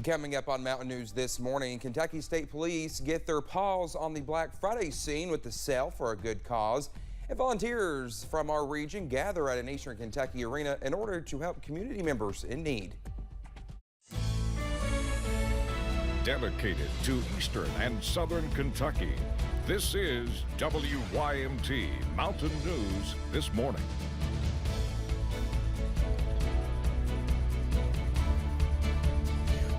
Coming up on Mountain News this morning, Kentucky State Police get their paws on the Black Friday scene with the sale for a good cause. And volunteers from our region gather at an Eastern Kentucky arena in order to help community members in need. Dedicated to Eastern and Southern Kentucky, this is WYMT Mountain News this morning.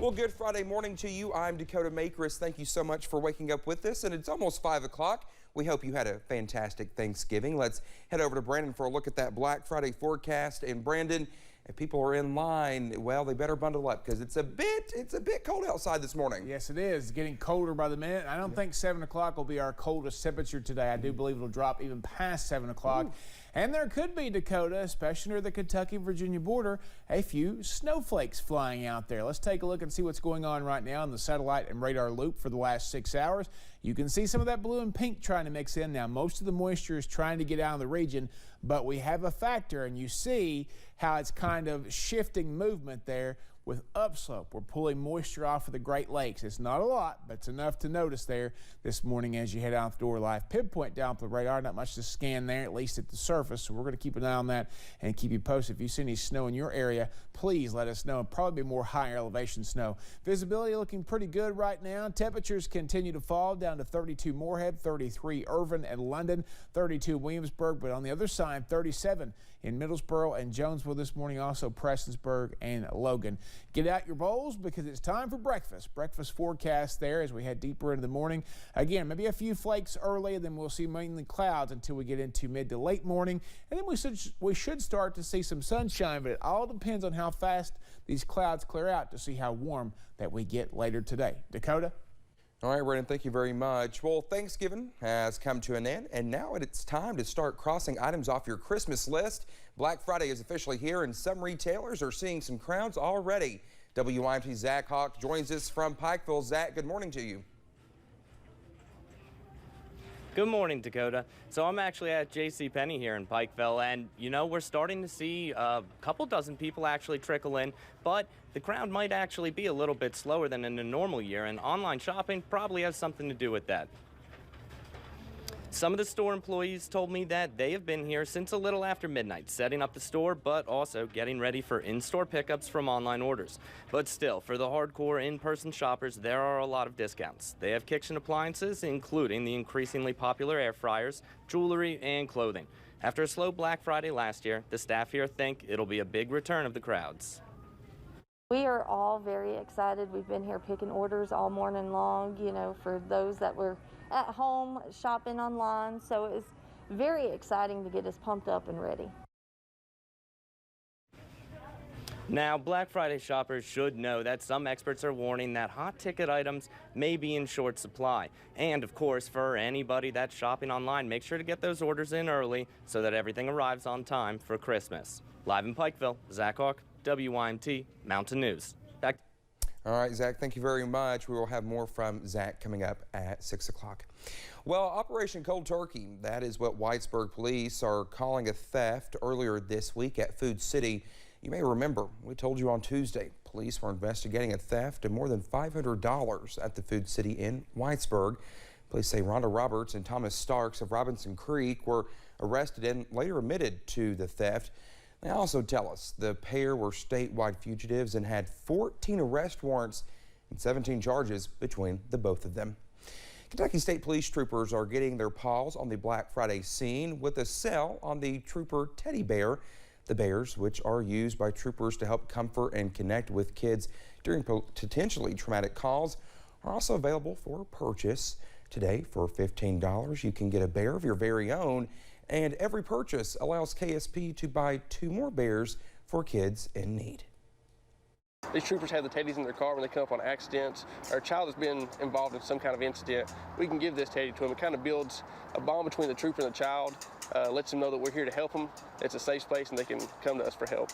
Well, good Friday morning to you. I'm Dakota Makris. Thank you so much for waking up with us. And it's almost 5 o'clock. We hope you had a fantastic Thanksgiving. Let's head over to Brandon for a look at that Black Friday forecast. And Brandon, if people are in line, well, they better bundle up because it's a bit cold outside this morning. Yes, it is. Getting colder by the minute. I don't think 7 o'clock will be our coldest temperature today. I do believe it'll drop even past 7 o'clock. Ooh. And there could be, Dakota, especially near the Kentucky-Virginia border, a few snowflakes flying out there. Let's take a look and see what's going on right now in the satellite and radar loop for the last 6 hours. You can see some of that blue and pink trying to mix in now. Most of the moisture is trying to get out of the region, but we have a factor, and you see how it's kind of shifting movement there. With upslope, we're pulling moisture off of the Great Lakes. It's not a lot, but it's enough to notice there this morning as you head out the door. Live pinpoint down to the radar, not much to scan there, at least at the surface. So we're going to keep an eye on that and keep you posted. If you see any snow in your area, please let us know. Probably more higher elevation snow. Visibility looking pretty good right now. Temperatures continue to fall down to 32 Moorhead, 33 Irvin and London, 32 Williamsburg, but on the other side, 37 in Middlesboro and Jonesville this morning, also Prestonsburg and Logan. Get out your bowls because it's time for breakfast. Breakfast forecast there as we head deeper into the morning. Again, maybe a few flakes early, then we'll see mainly clouds until we get into mid to late morning. And then we should start to see some sunshine, but it all depends on how fast these clouds clear out to see how warm that we get later today. Dakota? All right, Brandon, thank you very much. Well, Thanksgiving has come to an end, and now it's time to start crossing items off your Christmas list. Black Friday is officially here, and some retailers are seeing some crowds already. WYMT's Zach Hawk joins us from Pikeville. Zach, good morning to you. Good morning, Dakota. So I'm actually at JCPenney here in Pikeville, and you know, we're starting to see a couple dozen people actually trickle in, but the crowd might actually be a little bit slower than in a normal year, and online shopping probably has something to do with that. Some of the store employees told me that they have been here since a little after midnight, setting up the store, but also getting ready for in-store pickups from online orders. But still, for the hardcore in-person shoppers, there are a lot of discounts. They have kitchen appliances, including the increasingly popular air fryers, jewelry, and clothing. After a slow Black Friday last year, the staff here think it'll be a big return of the crowds. We are all very excited. We've been here picking orders all morning long, you know, for those that were at home shopping online. So it was very exciting to get us pumped up and ready. Now, Black Friday shoppers should know that some experts are warning that hot ticket items may be in short supply. And of course, for anybody that's shopping online, make sure to get those orders in early so that everything arrives on time for Christmas. Live in Pikeville, Zach Hawk, WYMT Mountain News. Back. All right, Zach, thank you very much. We will have more from Zach coming up at 6 o'clock. Well, Operation Cold Turkey, that is what Whitesburg police are calling a theft earlier this week at Food City. You may remember, we told you on Tuesday, police were investigating a theft of more than $500 at the Food City in Whitesburg. Police say Rhonda Roberts and Thomas Starks of Robinson Creek were arrested and later admitted to the theft. They also tell us the pair were statewide fugitives and had 14 arrest warrants and 17 charges between the both of them. Kentucky State Police troopers are getting their paws on the Black Friday scene with a sale on the Trooper Teddy Bear. The bears, which are used by troopers to help comfort and connect with kids during potentially traumatic calls, are also available for purchase. Today, for $15, you can get a bear of your very own. And every purchase allows KSP to buy 2 more bears for kids in need. These troopers have the teddies in their car when they come up on accidents, or a child has been involved in some kind of incident. We can give this teddy to them. It kind of builds a bond between the trooper and the child, lets them know that we're here to help them. It's a safe space and they can come to us for help.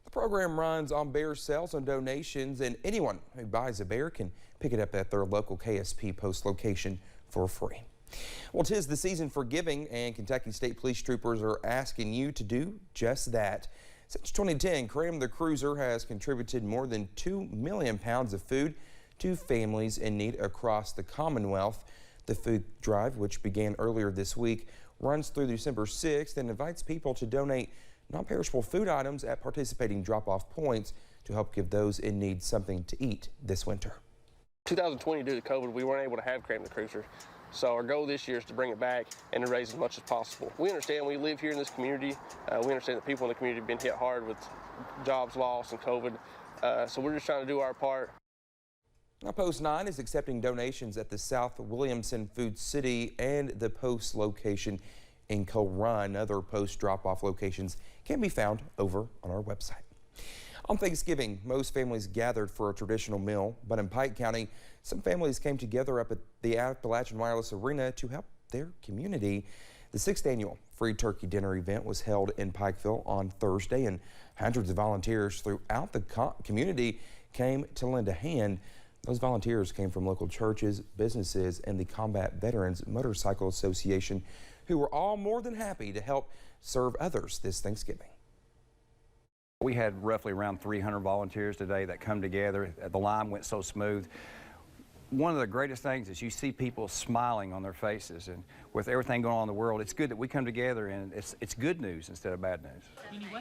The program runs on bear sales and donations, and anyone who buys a bear can pick it up at their local KSP Post location for free. Well, 'tis the season for giving, and Kentucky State Police troopers are asking you to do just that. Since 2010, Cram the Cruiser has contributed more than 2 million pounds of food to families in need across the Commonwealth. The food drive, which began earlier this week, runs through December 6th and invites people to donate non-perishable food items at participating drop-off points to help give those in need something to eat this winter. 2020, due to COVID, we weren't able to have Cram the Cruiser. So our goal this year is to bring it back and to raise as much as possible. We understand we live here in this community. We understand that people in the community have been hit hard with jobs lost and COVID. So we're just trying to do our part. Now, Post 9 is accepting donations at the South Williamson Food City and the Post location in Coal Run. Other Post drop-off locations can be found over on our website. On Thanksgiving, most families gathered for a traditional meal, but in Pike County, some families came together up at the Appalachian Wireless Arena to help their community. The 6th annual Free Turkey Dinner event was held in Pikeville on Thursday, and hundreds of volunteers throughout the community came to lend a hand. Those volunteers came from local churches, businesses, and the Combat Veterans Motorcycle Association, who were all more than happy to help serve others this Thanksgiving. We had roughly around 300 volunteers today that come together. The line went so smooth. One of the greatest things is you see people smiling on their faces, and with everything going on in the world, it's good that we come together and it's good news instead of bad news.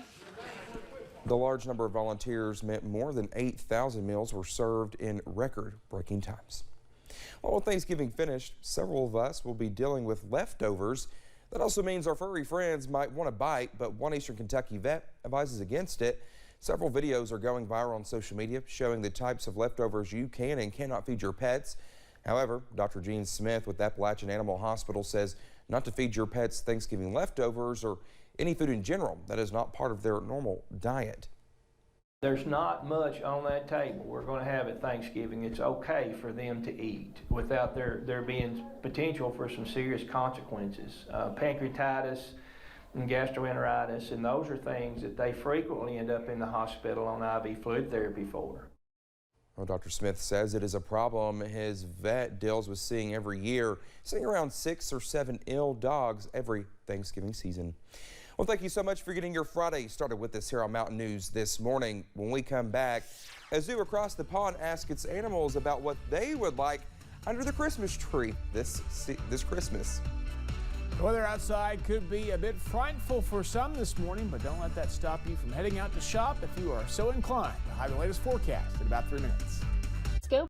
The large number of volunteers meant more than 8,000 meals were served in record-breaking times. Well, with Thanksgiving finished, several of us will be dealing with leftovers. That also means our furry friends might want to bite, but one Eastern Kentucky vet advises against it. Several videos are going viral on social media showing the types of leftovers you can and cannot feed your pets. However, Dr. Gene Smith with Appalachian Animal Hospital says not to feed your pets Thanksgiving leftovers or any food in general that is not part of their normal diet. There's not much on that table we're going to have at Thanksgiving. It's okay for them to eat without there being potential for some serious consequences. Pancreatitis and gastroenteritis, and those are things that they frequently end up in the hospital on IV fluid therapy for. Well, Dr. Smith says it is a problem his vet deals with seeing every year, seeing around 6 or 7 ill dogs every Thanksgiving season. Well, thank you so much for getting your Friday started with us here on Mountain News this morning. When we come back, a zoo across the pond asks its animals about what they would like under the Christmas tree this Christmas. The weather outside could be a bit frightful for some this morning, but don't let that stop you from heading out to shop if you are so inclined. I'll have the latest forecast in about 3 minutes.